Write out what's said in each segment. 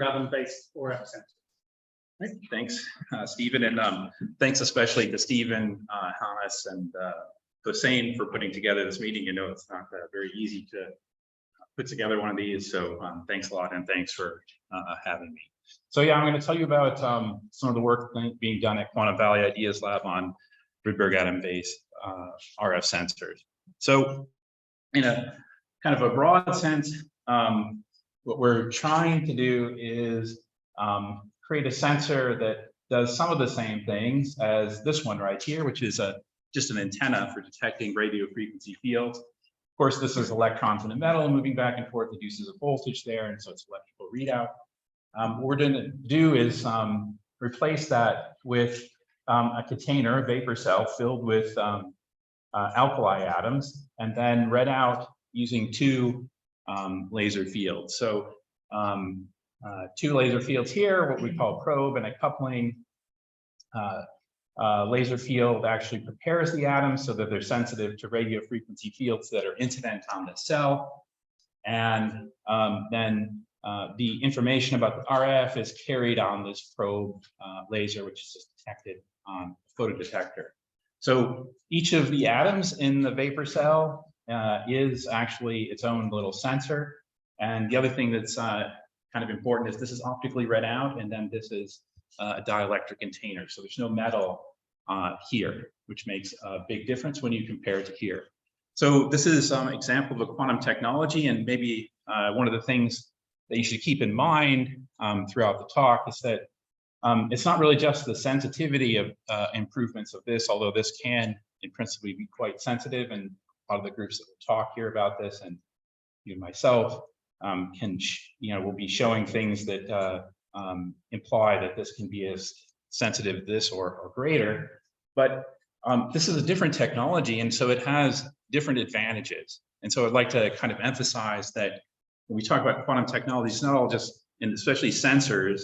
Rydberg atom-based RF sensors. Great. Thanks, Stephen, and thanks especially to Stephen, Hannes, and Hussein for putting together this meeting. You know, it's not very easy to put together one of these, so thanks a lot, and thanks for having me. So yeah, I'm going to tell you about some of the work being done at Quantum Valley Ideas Lab on Rydberg atom-based RF sensors. So in a kind of a broad sense, what we're trying to do is create a sensor that does some of the same things as this one right here, which is just an antenna for detecting radio frequency fields. Of course, this is electrons in a metal moving back and forth, induces a voltage there, and so it's electrical readout. What we're going to do is replace that with a container, a vapor cell filled with alkali atoms, and then read out using two laser fields. So two laser fields here, what we call probe and a coupling. Laser field actually prepares the atoms so that they're sensitive to radio frequency fields that are incident on the cell. And then the information about the RF is carried on this probe laser, which is detected on a photodetector. So each of the atoms in the vapor cell is actually its own little sensor. And the other thing that's kind of important is this is optically read out, and then this is a dielectric container. So there's no metal here, which makes a big difference when you compare it to here. So this is an example of a quantum technology, and maybe one of the things that you should keep in mind throughout the talk is that it's not really just the sensitivity of improvements of this, although this can in principle be quite sensitive, and a lot of the groups that will talk here about this, and you myself will be showing things that imply that this can be as sensitive this or greater. But this is a different technology, and so it has different advantages. And so I'd like to kind of emphasize that when we talk about quantum technology, it's not all just, and especially sensors,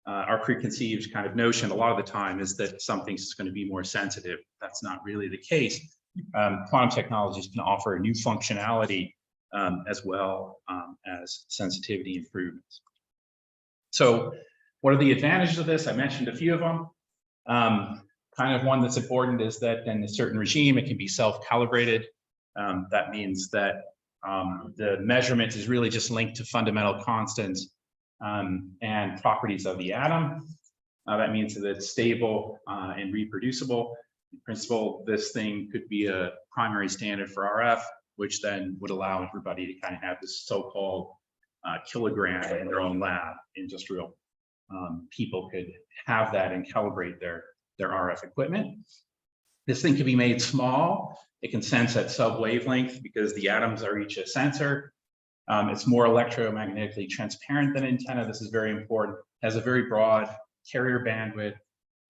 our preconceived kind of notion a lot of the time is that something's going to be more sensitive. That's not really the case. Quantum technologies can offer new functionality as well as sensitivity improvements. So what are the advantages of this? I mentioned a few of them. Kind of one that's important is that in a certain regime, it can be self-calibrated. That means that the measurement is really just linked to fundamental constants and properties of the atom. That means that it's stable and reproducible. In principle, this thing could be a primary standard for RF, which then would allow everybody to kind of have this so-called kilogram in their own lab. Industrial people could have that and calibrate their RF equipment. This thing can be made small. It can sense at sub-wavelength because the atoms are each a sensor. It's more electromagnetically transparent than antenna. This is very important. It has a very broad carrier bandwidth.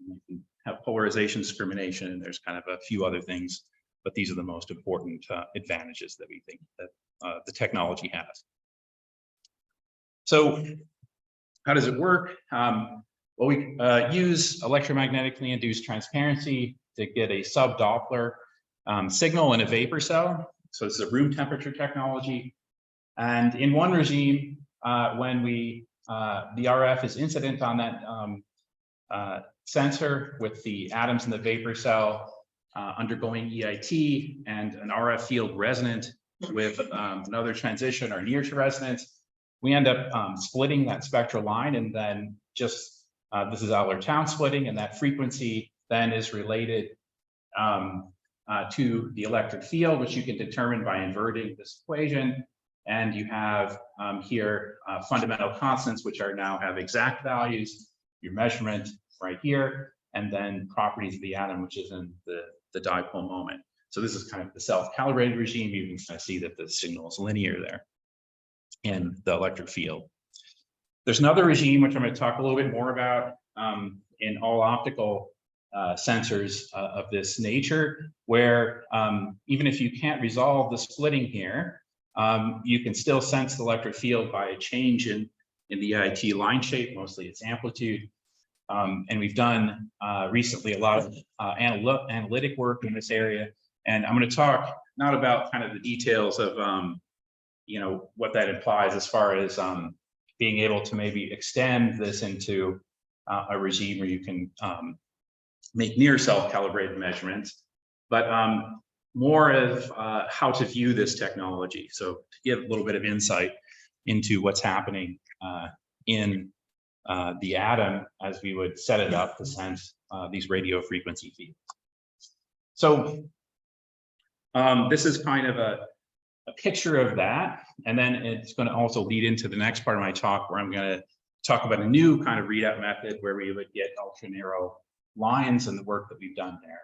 You can have polarization discrimination, and there's kind of a few other things, but these are the most important advantages that we think that the technology has. So how does it work? Well, we use electromagnetically induced transparency to get a sub-Doppler signal in a vapor cell. So this is a room temperature technology. And in one regime, when the RF is incident on that sensor with the atoms in the vapor cell undergoing EIT and an RF field resonant with another transition or near to resonance, we end up splitting that spectral line, and then just this is Autler-Townes splitting, and that frequency then is related to the electric field, which you can determine by inverting this equation. And you have here fundamental constants, which are now have exact values, your measurement right here, and then properties of the atom, which is in the dipole moment. So this is kind of the self-calibrated regime. You can kind of see that the signal is linear there in the electric field. There's another regime, which I'm going to talk a little bit more about in all optical sensors of this nature, where even if you can't resolve the splitting here, you can still sense the electric field by a change in the EIT line shape, mostly its amplitude. And we've done recently a lot of analytic work in this area. And I'm going to talk not about kind of the details of what that implies as far as being able to maybe extend this into a regime where you can make near self-calibrated measurements, but more of how to view this technology. So to give a little bit of insight into what's happening in the atom as we would set it up to sense these radio frequency fields. So this is kind of a picture of that, and then it's going to also lead into the next part of my talk, where I'm going to talk about a new kind of readout method where we would get ultra narrow lines and the work that we've done there.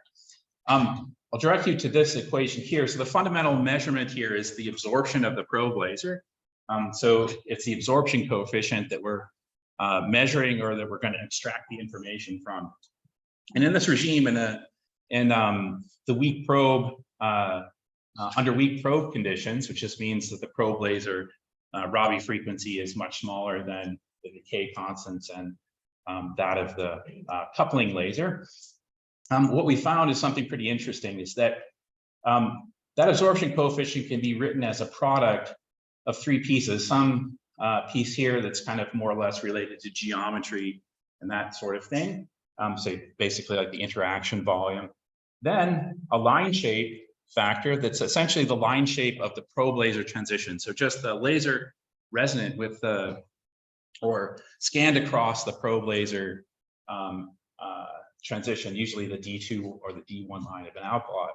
I'll direct you to this equation here. So the fundamental measurement here is the absorption of the probe laser. So it's the absorption coefficient that we're measuring, or that we're going to extract the information from. And in this regime, in the weak probe, under weak probe conditions, which just means that the probe laser Rabi frequency is much smaller than the decay constants and that of the coupling laser. What we found is something pretty interesting, is that that absorption coefficient can be written as a product of three pieces. Some piece here that's kind of more or less related to geometry and that sort of thing. So basically like the interaction volume. Then a line shape factor that's essentially the line shape of the probe laser transition. So just the laser resonant with the, or scanned across the probe laser transition, usually the D2 or the D1 line of an outplot,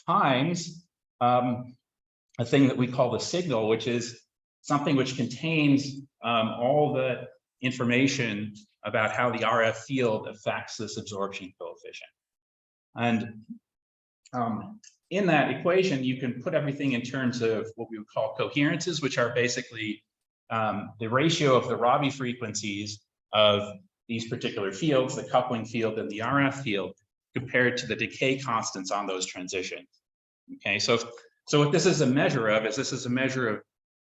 times a thing that we call the signal, which is something which contains all the information about how the RF field affects this absorption coefficient. And in that equation, you can put everything in terms of what we would call coherences, which are basically the ratio of the Rabi frequencies of these particular fields, the coupling field and the RF field, compared to the decay constants on those transitions. Okay, so what this is a measure of is this is a measure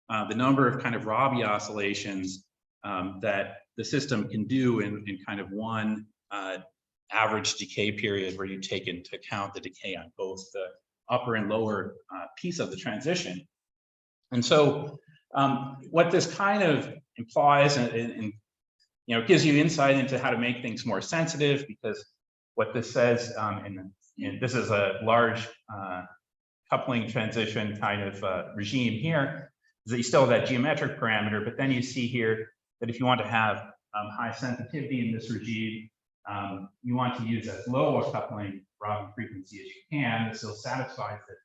of the number of kind of Rabi oscillations that the system can do in kind of one average decay period, where you take into account the decay on both the upper and lower piece of the transition. And so what this kind of implies, and you know, gives you insight into how to make things more sensitive, because what this says, and this is a large coupling transition kind of regime here, is that you still have that geometric parameter, but then you see here that if you want to have high sensitivity in this regime, you want to use as low a coupling Rabi frequency as you can. This still satisfies it.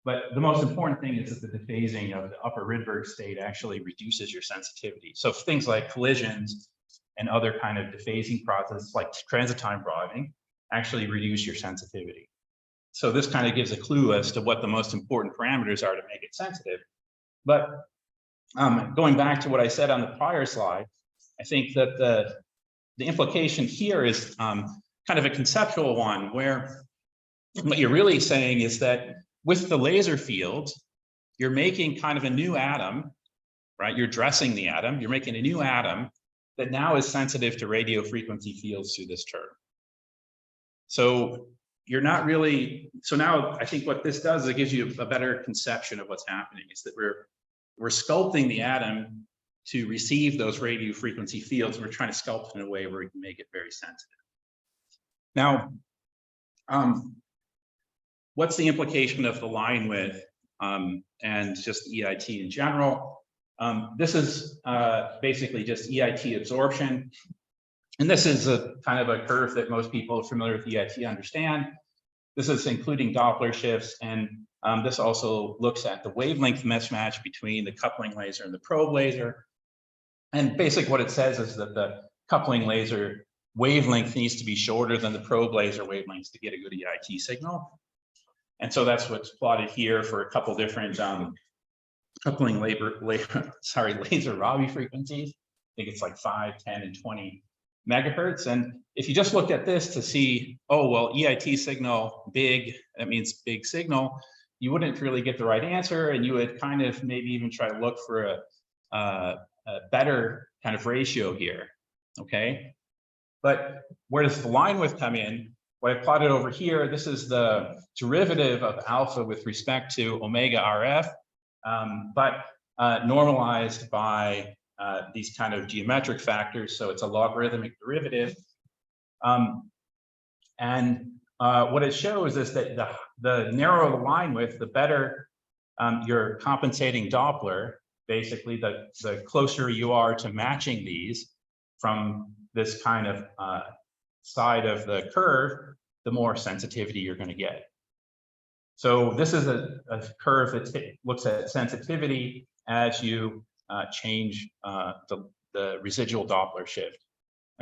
But the most important thing is that the dephasing of the upper Rydberg state actually reduces your sensitivity. So things like collisions and other kind of dephasing processes like transit time broadening actually reduce your sensitivity. So this kind of gives a clue as to what the most important parameters are to make it sensitive. But going back to what I said on the prior slide, I think that the implication here is kind of a conceptual one, where what you're really saying is that with the laser field, you're making kind of a new atom, right? You're dressing the atom, you're making a new atom that now is sensitive to radio frequency fields through this term. So you're not really, so now I think what this does is it gives you a better conception of what's happening, is that we're sculpting the atom to receive those radio frequency fields, and we're trying to sculpt in a way where we can make it very sensitive. Now, what's the implication of the Linewidth and just EIT in general? This is basically just EIT absorption. And this is a kind of a curve that most people familiar with EIT understand. This is including Doppler shifts, and this also looks at the wavelength mismatch between the coupling laser and the probe laser. And basically what it says is that the coupling laser wavelength needs to be shorter than the probe laser wavelengths to get a good EIT signal. And so that's what's plotted here for a couple different coupling laser Rabi frequencies. I think it's like 5, 10, and 20 megahertz. And if you just looked at this to see, oh, well, EIT signal big, that means big signal, you wouldn't really get the right answer. And you would kind of maybe even try to look for a better kind of ratio here, okay? But where does the Linewidth come in? What I plotted over here, this is the derivative of alpha with respect to omega RF, but normalized by these kind of geometric factors. So it's a logarithmic derivative. What it shows is that the narrower the line width, the better your compensating Doppler. Basically, the closer you are to matching these from this kind of side of the curve, the more sensitivity you're going to get. So this is a curve that looks at sensitivity as you change the residual Doppler shift,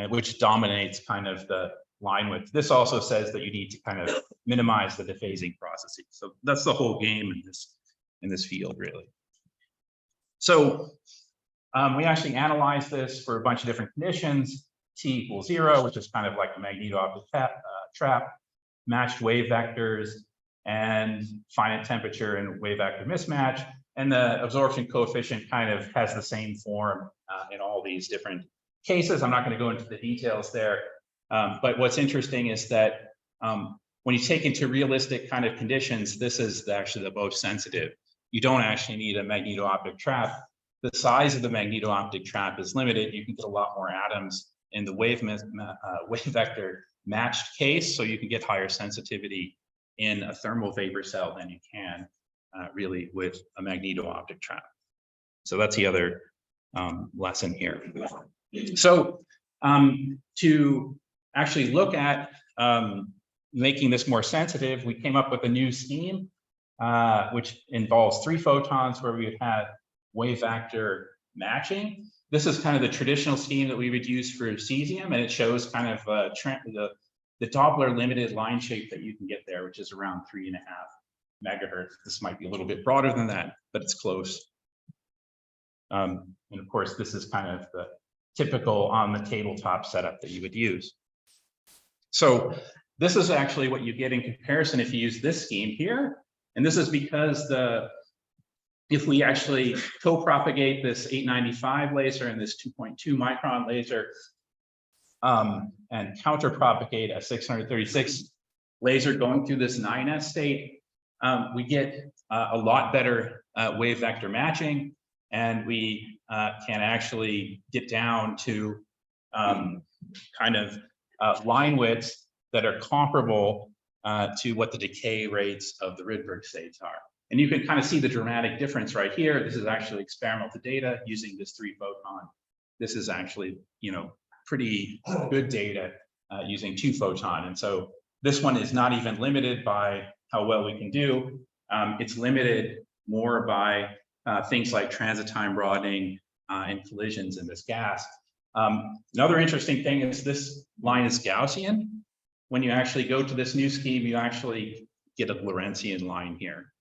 which dominates kind of the line width. This also says that you need to kind of minimize the dephasing processes. So that's the whole game in this field, really. So we actually analyzed this for a bunch of different conditions. T equals 0, which is kind of like a magneto-optic trap, matched wave vectors, and finite temperature and wave vector mismatch. And the absorption coefficient kind of has the same form in all these different cases. I'm not going to go into the details there. But what's interesting is that when you take into realistic kind of conditions, this is actually the most sensitive. You don't actually need a magneto-optic trap. The size of the magneto-optic trap is limited. You can get a lot more atoms in the wave vector matched case, so you can get higher sensitivity in a thermal vapor cell than you can really with a magneto-optic trap. So that's the other lesson here. So to actually look at making this more sensitive, we came up with a new scheme, which involves 3 photons where we would have wave vector matching. This is kind of the traditional scheme that we would use for cesium, and it shows kind of the Doppler limited line shape that you can get there, which is around 3.5 megahertz. This might be a little bit broader than that, but it's close. And of course, this is kind of the typical on the tabletop setup that you would use. So this is actually what you get in comparison if you use this scheme here. And this is because if we actually co-propagate this 895 laser and this 2.2 micron laser and counter-propagate a 636 laser going through this 9s state, we get a lot better wave vector matching, and we can actually get down to kind of line widths that are comparable to what the decay rates of the Rydberg states are. And you can kind of see the dramatic difference right here. This is actually experimental data using this 3 photon. This is actually, pretty good data using 2 photon. And so this one is not even limited by how well we can do. It's limited more by things like transit time broadening and collisions in this gas. Another interesting thing is this line is Gaussian. When you actually go to this new scheme, you actually get a Lorentzian line here.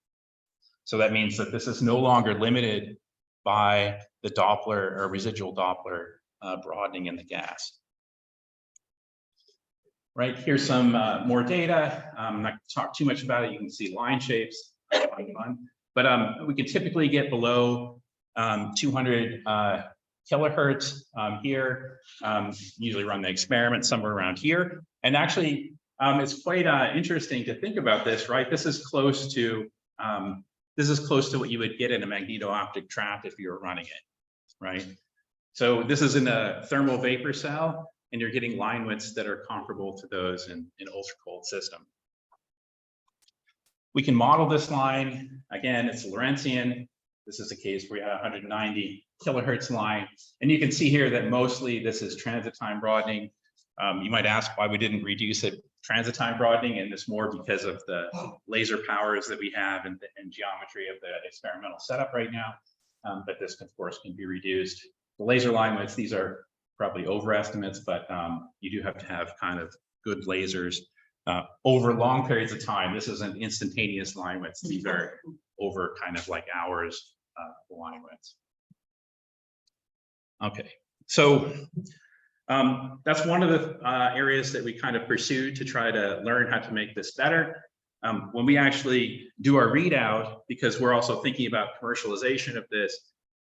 So that means that this is no longer limited by the Doppler or residual Doppler broadening in the gas. Right, here's some more data. I'm not going to talk too much about it. You can see line shapes, but we can typically get below 200 kilohertz here. Usually run the experiment somewhere around here. And actually, it's quite interesting to think about this, right? This is close to what you would get in a magneto-optic trap if you were running it, right? So this is in a thermal vapor cell, and you're getting line widths that are comparable to those in an ultra-cold system. We can model this line. Again, it's Lorentzian. This is a case where we have 190 kilohertz line. And you can see here that mostly this is transit time broadening. You might ask why we didn't reduce it transit time broadening, and it's more because of the laser powers that we have and geometry of the experimental setup right now. But this, of course, can be reduced. The laser line widths, these are probably overestimates, but you do have to have kind of good lasers over long periods of time. This isn't instantaneous line widths. These are over kind of like hours line widths. Okay, so that's one of the areas that we kind of pursued to try to learn how to make this better. When we actually do our readout, because we're also thinking about commercialization of this,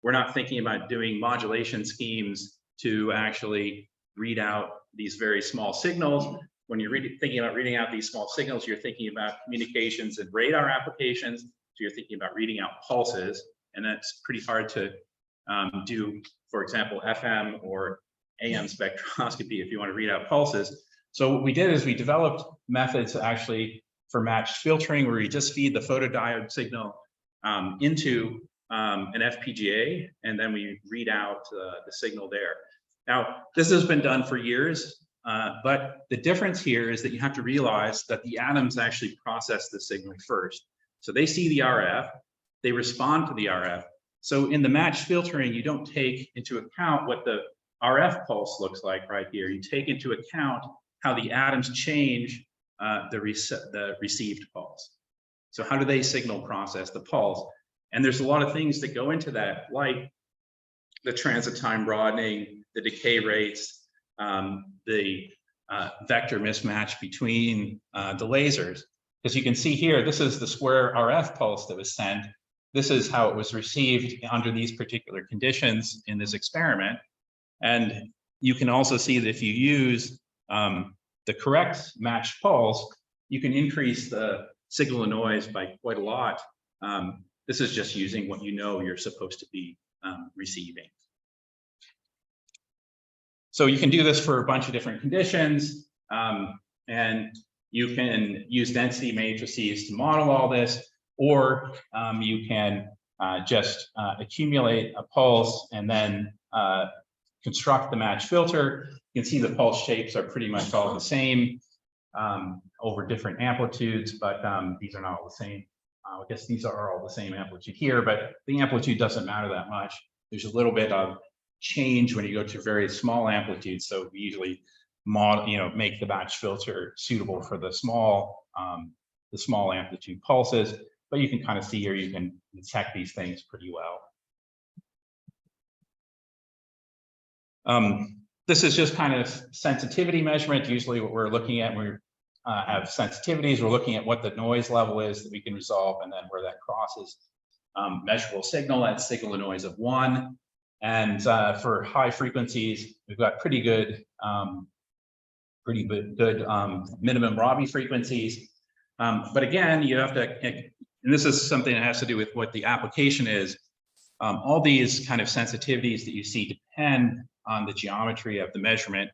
we're not thinking about doing modulation schemes to actually read out these very small signals. When you're thinking about reading out these small signals, you're thinking about communications and radar applications. So you're thinking about reading out pulses, and that's pretty hard to do for example, FM or AM spectroscopy if you want to read out pulses. So what we did is we developed methods actually for matched filtering, where you just feed the photodiode signal into an FPGA, and then we read out the signal there. Now, this has been done for years, but the difference here is that you have to realize that the atoms actually process the signal first. So they see the RF, they respond to the RF. So in the matched filtering, you don't take into account what the RF pulse looks like right here. You take into account how the atoms change the received pulse. So how do they signal process the pulse? And there's a lot of things that go into that, like the transit time broadening, the decay rates, the vector mismatch between the lasers. Because you can see here, this is the square RF pulse that was sent. This is how it was received under these particular conditions in this experiment. And you can also see that if you use the correct matched pulse, you can increase the signal to noise by quite a lot. This is just using what you know you're supposed to be receiving. So you can do this for a bunch of different conditions, and you can use density matrices to model all this, or you can just accumulate a pulse and then construct the matched filter. You can see the pulse shapes are pretty much all the same over different amplitudes, but these are not all the same. I guess these are all the same amplitude here, but the amplitude doesn't matter that much. There's a little bit of change when you go to very small amplitudes. So we usually make the matched filter suitable for the small amplitude pulses, but you can kind of see here, you can detect these things pretty well. This is just kind of sensitivity measurement. Usually what we're looking at when we have sensitivities, we're looking at what the noise level is that we can resolve, and then where that crosses measurable signal at signal to noise of 1. And for high frequencies, we've got pretty good minimum Rabi frequencies. But again, you have to, and this is something that has to do with what the application is. All these kind of sensitivities that you see depend on the geometry of the measurement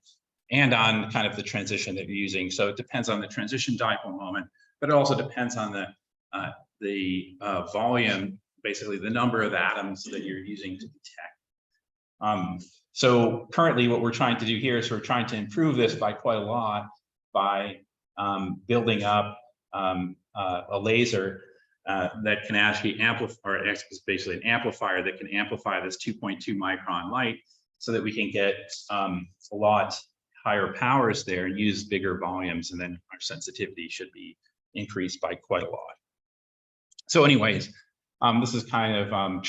and on kind of the transition that you're using. So it depends on the transition dipole moment, but it also depends on the volume, basically the number of atoms that you're using to detect. So currently what we're trying to do here is we're trying to improve this by quite a lot by building up a laser that can actually amplify, or it's basically an amplifier that can amplify this 2.2 micron light, so that we can get a lot higher powers there and use bigger volumes, and then our sensitivity should be increased by quite a lot. So anyways, this is kind of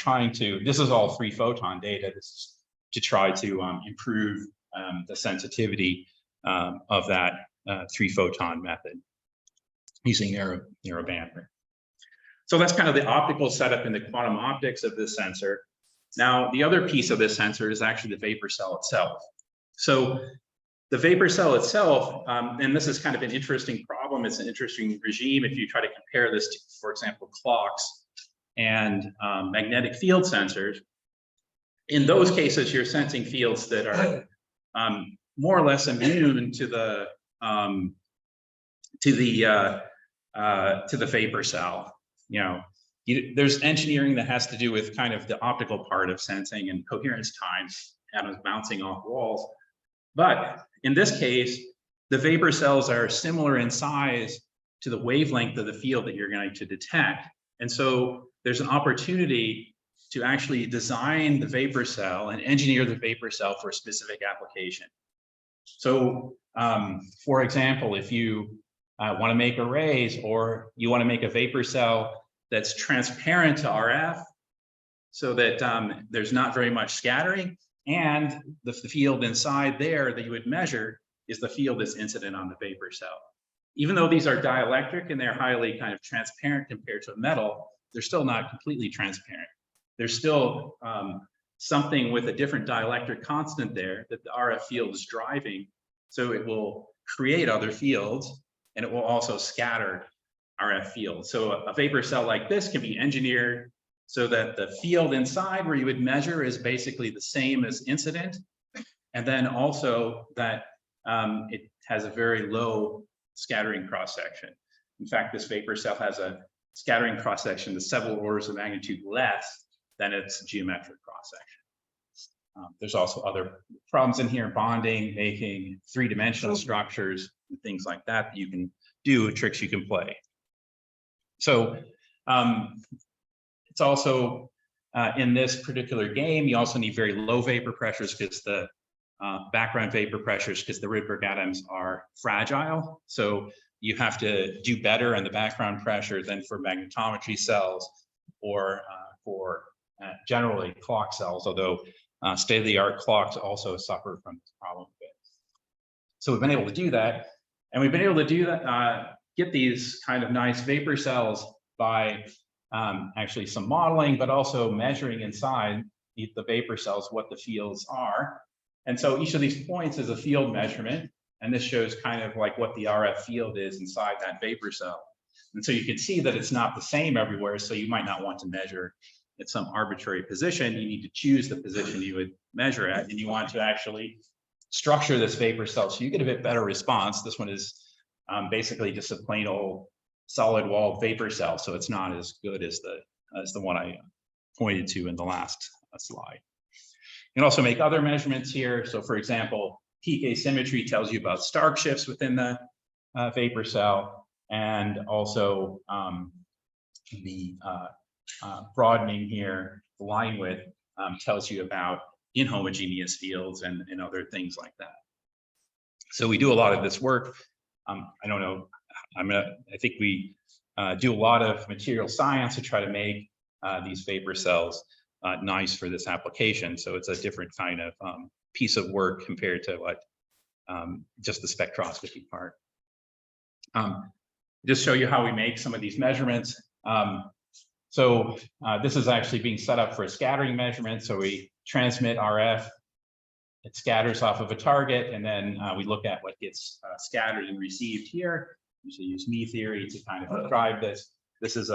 this is all 3 photon data. This is to try to improve the sensitivity of that 3 photon method using narrowband. So that's kind of the optical setup in the quantum optics of this sensor. Now, the other piece of this sensor is actually the vapor cell itself. So the vapor cell itself, and this is kind of an interesting problem, it's an interesting regime if you try to compare this to, for example, clocks and magnetic field sensors. In those cases, you're sensing fields that are more or less immune to the vapor cell. There's engineering that has to do with kind of the optical part of sensing and coherence times, atoms bouncing off walls. But in this case, the vapor cells are similar in size to the wavelength of the field that you're going to detect. And so there's an opportunity to actually design the vapor cell and engineer the vapor cell for a specific application. So for example, if you want to make arrays, or you want to make a vapor cell that's transparent to RF, so that there's not very much scattering, and the field inside there that you would measure is the field that's incident on the vapor cell. Even though these are dielectric and they're highly kind of transparent compared to a metal, they're still not completely transparent. There's still something with a different dielectric constant there that the RF field is driving, so it will create other fields, and it will also scatter RF fields. So a vapor cell like this can be engineered so that the field inside where you would measure is basically the same as incident. And then also that it has a very low scattering cross-section. In fact, this vapor cell has a scattering cross-section that's several orders of magnitude less than its geometric cross-section. There's also other problems in here, bonding, making three-dimensional structures, and things like that that you can do, tricks you can play. So it's also in this particular game, you also need very low vapor pressures because the background vapor pressures, because the Rydberg atoms are fragile. So you have to do better in the background pressure than for magnetometry cells or for generally clock cells, although state-of-the-art clocks also suffer from this problem. So we've been able to do that, and we've been able to do that, get these kind of nice vapor cells by actually some modeling, but also measuring inside the vapor cells what the fields are. And so each of these points is a field measurement, and this shows kind of like what the RF field is inside that vapor cell. And so you can see that it's not the same everywhere, so you might not want to measure at some arbitrary position. You need to choose the position you would measure at, and you want to actually structure this vapor cell so you get a bit better response. This one is basically just a plain old solid wall vapor cell, so it's not as good as the one I pointed to in the last slide. You can also make other measurements here. So for example, peak asymmetry tells you about Stark shifts within the vapor cell, and also the broadening here, the Linewidth, tells you about inhomogeneous fields and other things like that. So we do a lot of this work. I don't know, I think we do a lot of material science to try to make these vapor cells nice for this application. So it's a different kind of piece of work compared to what just the spectroscopy part. Just show you how we make some of these measurements. So this is actually being set up for a scattering measurement. So we transmit RF, it scatters off of a target, and then we look at what gets scattered and received here. We should use me theory to kind of describe this. This is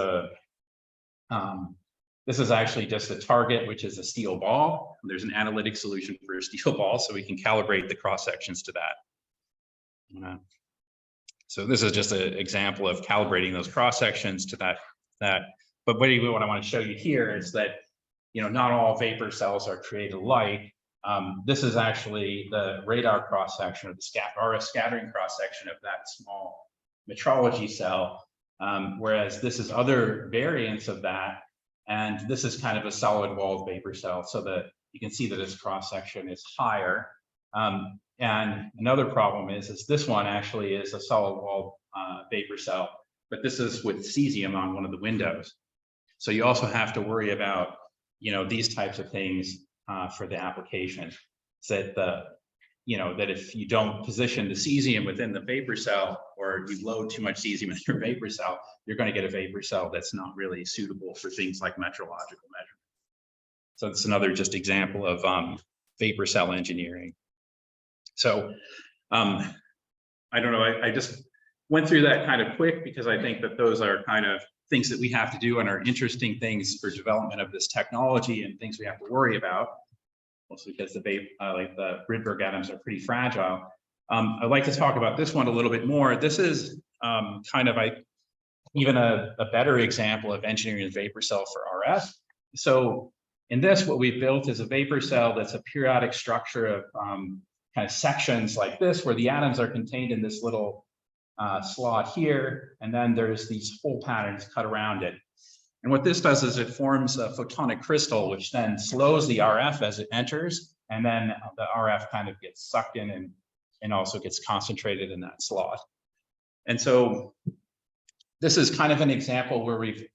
actually just a target, which is a steel ball. There's an analytic solution for a steel ball, so we can calibrate the cross sections to that. So this is just an example of calibrating those cross sections to that. But what I want to show you here is that, you know, not all vapor cells are created alike. This is actually the radar cross section of the RF scattering cross section of that small metrology cell, whereas this is other variants of that. And this is kind of a solid walled vapor cell, so that you can see that its cross section is higher. And another problem is this one actually is a solid walled vapor cell, but this is with cesium on one of the windows. So you also have to worry about, you know, these types of things for the application. So that that if you don't position the cesium within the vapor cell, or you load too much cesium in your vapor cell, you're going to get a vapor cell that's not really suitable for things like metrological measurement. So it's another just example of vapor cell engineering. So I don't know, I just went through that kind of quick because I think that those are kind of things that we have to do and are interesting things for development of this technology and things we have to worry about. Mostly because the Rydberg atoms are pretty fragile. I'd like to talk about this one a little bit more. This is kind of even a better example of engineering a vapor cell for RF. So in this, what we've built is a vapor cell that's a periodic structure of kind of sections like this, where the atoms are contained in this little slot here, and then there's these hole patterns cut around it. And what this does is it forms a photonic crystal, which then slows the RF as it enters, and then the RF kind of gets sucked in and also gets concentrated in that slot. And so this is kind of an example where we've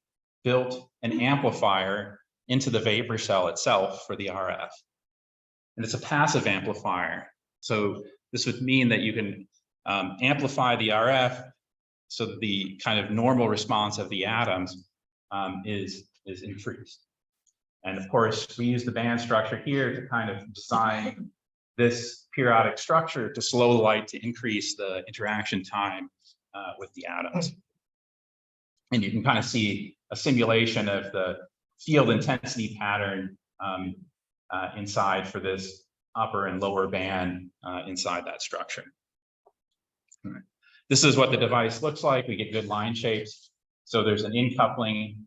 built an amplifier into the vapor cell itself for the RF. And it's a passive amplifier. So this would mean that you can amplify the RF so that the kind of normal response of the atoms is increased. And of course, we use the band structure here to kind of design this periodic structure to slow the light to increase the interaction time with the atoms. And you can kind of see a simulation of the field intensity pattern inside for this upper and lower band inside that structure. All right. This is what the device looks like. We get good line shapes. So there's an in-coupling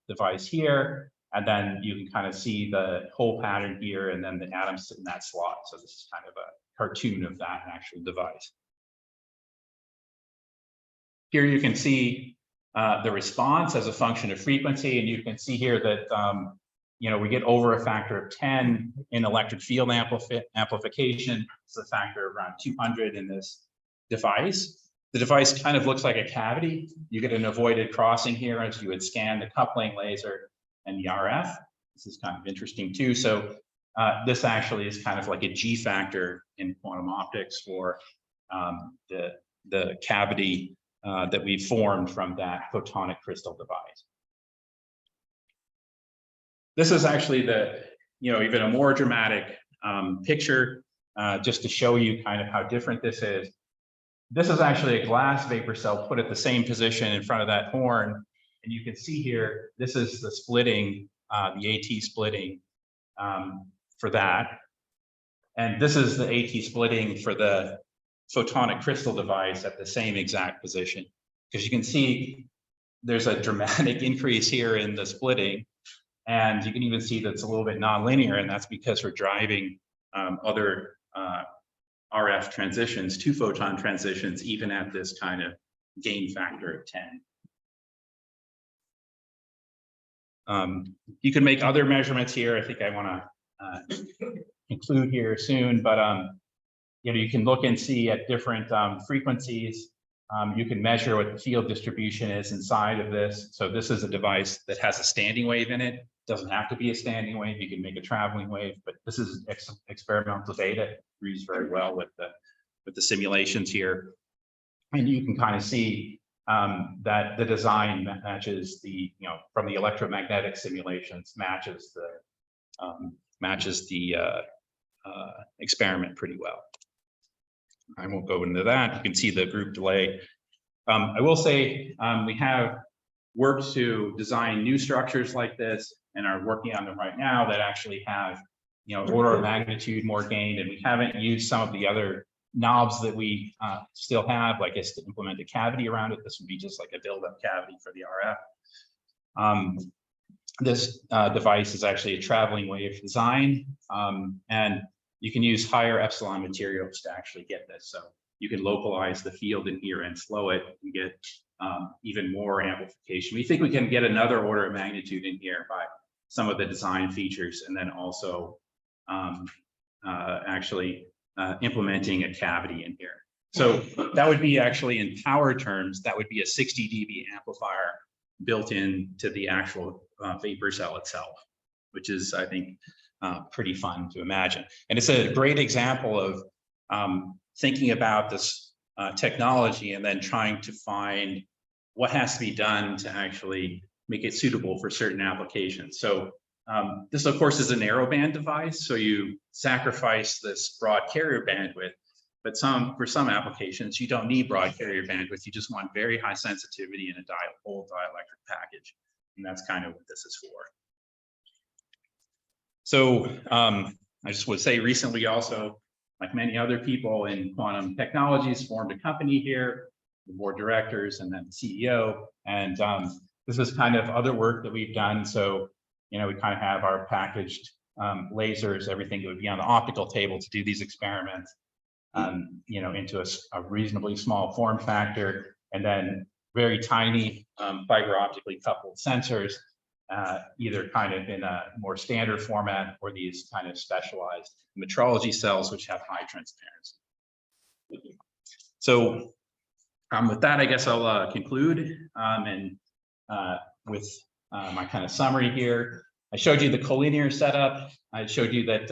device here, and then you can kind of see the hole pattern here, and then the atoms sit in that slot. So this is kind of a cartoon of that actual device. Here you can see the response as a function of frequency, and you can see here that we get over a factor of 10 in electric field amplification. It's a factor of around 200 in this device. The device kind of looks like a cavity. You get an avoided crossing here as you would scan the coupling laser and the RF. This is kind of interesting too. So this actually is kind of like a G factor in quantum optics for the cavity that we formed from that photonic crystal device. This is actually the, even a more dramatic picture, just to show you kind of how different this is. This is actually a glass vapor cell put at the same position in front of that horn. And you can see here, this is the splitting, the AT splitting for that. And this is the AT splitting for the photonic crystal device at the same exact position. Because you can see there's a dramatic increase here in the splitting. And you can even see that it's a little bit nonlinear, and that's because we're driving other RF transitions to photon transitions, even at this kind of gain factor of 10. You can make other measurements here. I think I want to include here soon, but you can look and see at different frequencies. You can measure what the field distribution is inside of this. So this is a device that has a standing wave in it. Doesn't have to be a standing wave. You can make a traveling wave, but this is experimental data. It agrees very well with the simulations here. And you can kind of see that the design matches the, from the electromagnetic simulations, matches the experiment pretty well. I won't go into that. You can see the group delay. I will say we have worked to design new structures like this and are working on them right now that actually have, order of magnitude more gain, and we haven't used some of the other knobs that we still have, like to implement a cavity around it. This would be just like a build-up cavity for the RF. This device is actually a traveling wave design, and you can use higher epsilon materials to actually get this. So you can localize the field in here and slow it and get even more amplification. We think we can get another order of magnitude in here by some of the design features, and then also actually implementing a cavity in here. So that would be actually, in power terms, that would be a 60 dB amplifier built into the actual vapor cell itself, which is, I think, pretty fun to imagine. And it's a great example of thinking about this technology and then trying to find what has to be done to actually make it suitable for certain applications. So this, of course, is a narrowband device, so you sacrifice this broad carrier bandwidth, but for some applications, you don't need broad carrier bandwidth. You just want very high sensitivity in a whole dielectric package, and that's kind of what this is for. So I just would say recently also, like many other people in quantum technologies, formed a company here, the board of directors, and then the CEO. And this is kind of other work that we've done. So, we kind of have our packaged lasers, everything that would be on the optical table to do these experiments, into a reasonably small form factor, and then very tiny fiber optically coupled sensors, either kind of in a more standard format or these kind of specialized metrology cells, which have high transparency. So with that, I guess I'll conclude with my kind of summary here. I showed you the collinear setup. I showed you that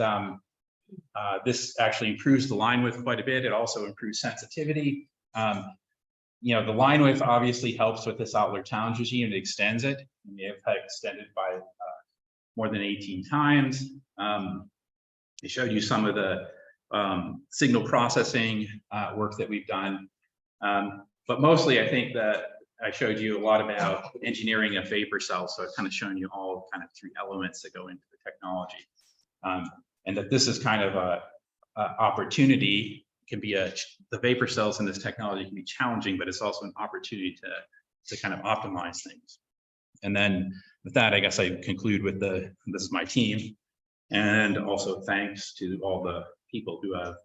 this actually improves the line width quite a bit. It also improves sensitivity. The line width obviously helps with this Autler-Townes regime. It extends it. And we have extended by more than 18 times. I showed you some of the signal processing work that we've done. But mostly, I think that I showed you a lot about engineering a vapor cell, so I've kind of shown you all kind of 3 elements that go into the technology, and that this is kind of a opportunity. Can be the vapor cells in this technology can be challenging, but it's also an opportunity to kind of optimize things. And then with that, I guess I conclude with this is my team, and also thanks to all the people who have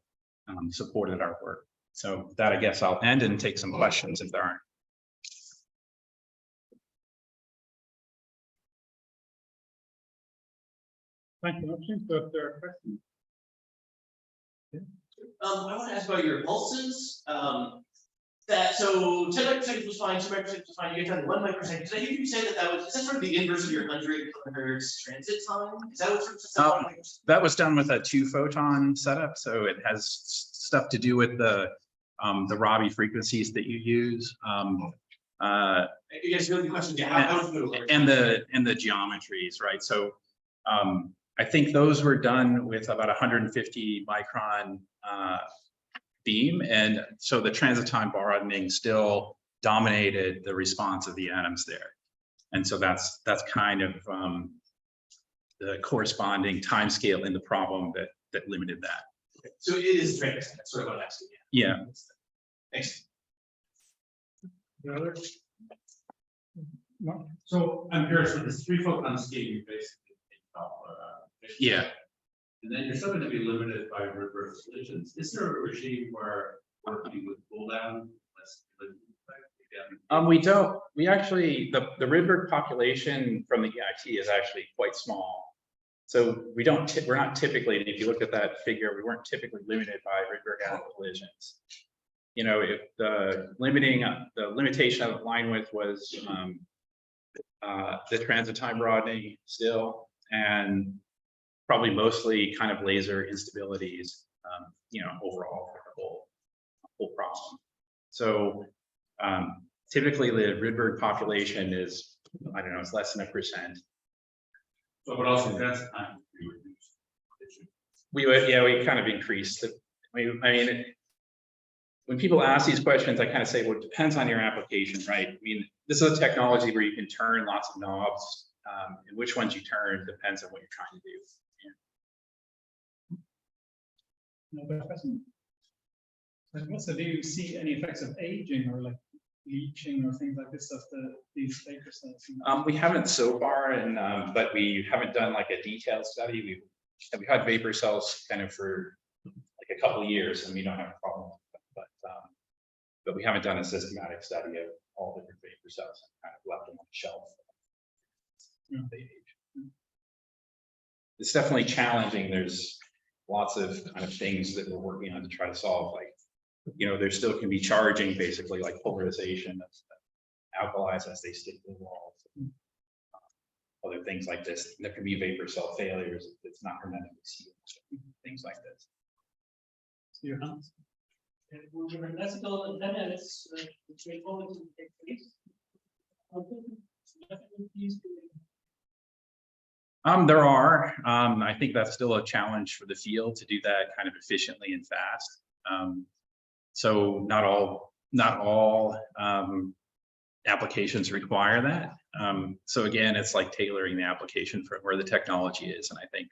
supported our work. So with that, I guess I'll end and take some questions if there aren't. Thank you. I think that there are questions. I want to ask about your pulses. So 10 microseconds was fine, 2 microseconds was fine. You guys had 1 microsecond. Did I hear you say that is that sort of the inverse of your 100 kilohertz transit time? Is that what sort of that was done with a 2-photon setup, so it has stuff to do with the Rabi frequencies that you use. You guys know the question, yeah, and the geometries, right? So I think those were done with about 150 micron beam, and so the transit time broadening still dominated the response of the atoms there, and so that's kind of the corresponding time scale in the problem that limited that. Okay. So it is transit. That's sort of what I'm asking. Yeah. Thanks. The other? No. So I'm curious, with this 3-photon scheme, you basically take Doppler. Yeah. And then you're still going to be limited by Rydberg collisions. Is there a regime where working with pull down less collision effect? We don't. We actually the Rydberg population from the EIT is actually quite small. So we don't. We're not typically. If you look at that figure, we weren't typically limited by Rydberg atom collisions. You know, if the limitation of Linewidth was the transit time broadening still, and probably mostly kind of laser instabilities, you know, overall for the whole problem. So typically the Rydberg population is, I don't know, it's less than 1%. So, but also that's time we reduce. We would, yeah, we kind of increased it. I mean, when people ask these questions, I kind of say, well, it depends on your application, right? I mean, this is a technology where you can turn lots of knobs, and which ones you turn depends on what you're trying to do. Another question? Also, do you see any effects of aging or like leaching or things like this of these vapor cells? We haven't so far, and but we haven't done like a detailed study. We've had vapor cells kind of for like a couple of years, and we don't have a problem. But we haven't done a systematic study of all different vapor cells. Kind of left them on the shelf. You know, they age. It's definitely challenging. There's lots of kind of things that we're working on to try to solve. Like, you know, there still can be charging, basically like polarization of alkalis as they stick to the walls. Other things like this. There can be vapor cell failures if it's not hermetically sealed. Things like this. So your hands. Let's go 10 minutes. Straightforward to take place. There are. I think that's still a challenge for the field to do that kind of efficiently and fast. So not all applications require that. So again, it's like tailoring the application for where the technology is. And I think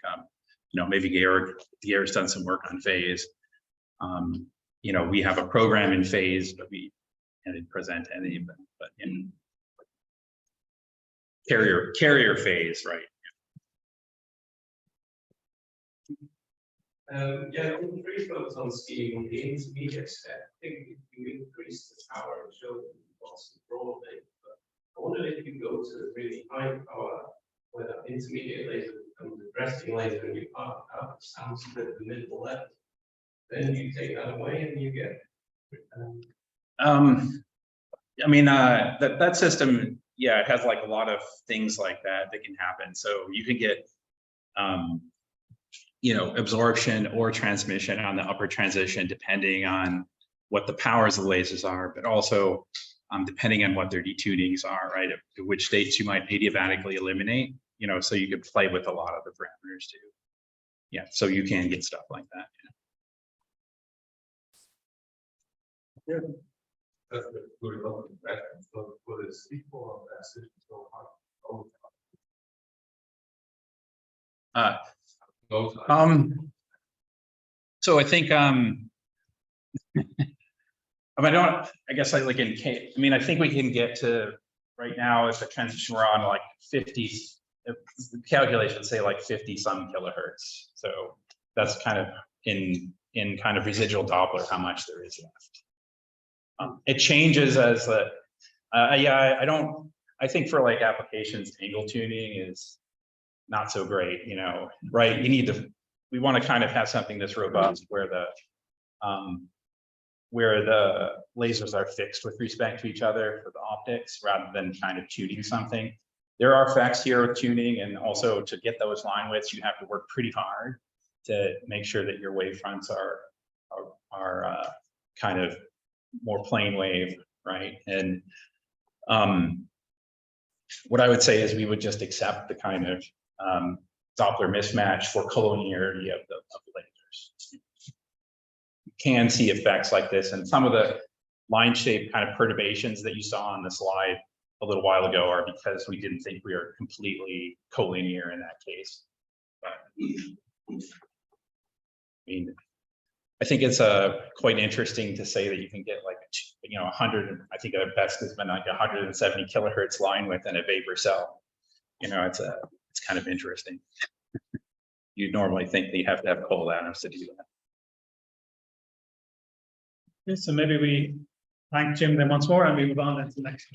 you know, maybe Georg's done some work on phase. You know, we have a program in phase, but we didn't present any, but in carrier phase, right? Yeah, in the 3-photon scheme, the intermediate step, I think if you increase the power and show them lots of broadly, but I wonder if you go to the really high power where that intermediate laser becomes a resting laser and you part out the sound split at the middle left, then you take that away and you get. I mean, that system, yeah, it has like a lot of things like that can happen. So you can get, you know, absorption or transmission on the upper transition, depending on what the powers of the lasers are, but also depending on what their detunings are, right? At which states you might adiabatically eliminate, you know, so you could play with a lot of the parameters too. Yeah, so you can get stuff like that. Yeah. Good. That's the good luck in that. So for the sequel of that system, so Uh, those So I think, I guess I like in K, I mean, I think we can get to right now if the transition we're on like 50, if the calculations say like 50 some kilohertz. So that's kind of in kind of residual Doppler, how much there is left. It changes as the, yeah, I think for like applications, angle tuning is not so great, you know, right? We want to kind of have something that's robust where the lasers are fixed with respect to each other for the optics rather than kind of tuning something. There are effects here with tuning, and also to get those line widths, you have to work pretty hard to make sure that your wavefronts are kind of more plane wave, right? And what I would say is we would just accept the kind of Doppler mismatch for collinearity of the lasers. You can see effects like this, and some of the line shape kind of perturbations that you saw on the slide a little while ago are because we didn't think we were completely collinear in that case. But, I mean, I think it's quite interesting to say that you can get like, you know, 100, I think the best has been like 170 kilohertz line width in a vapor cell. You know, it's kind of interesting. You'd normally think that you have to have cold atoms to do that. Okay, so maybe we thank Jim then once more and we move on then to the next.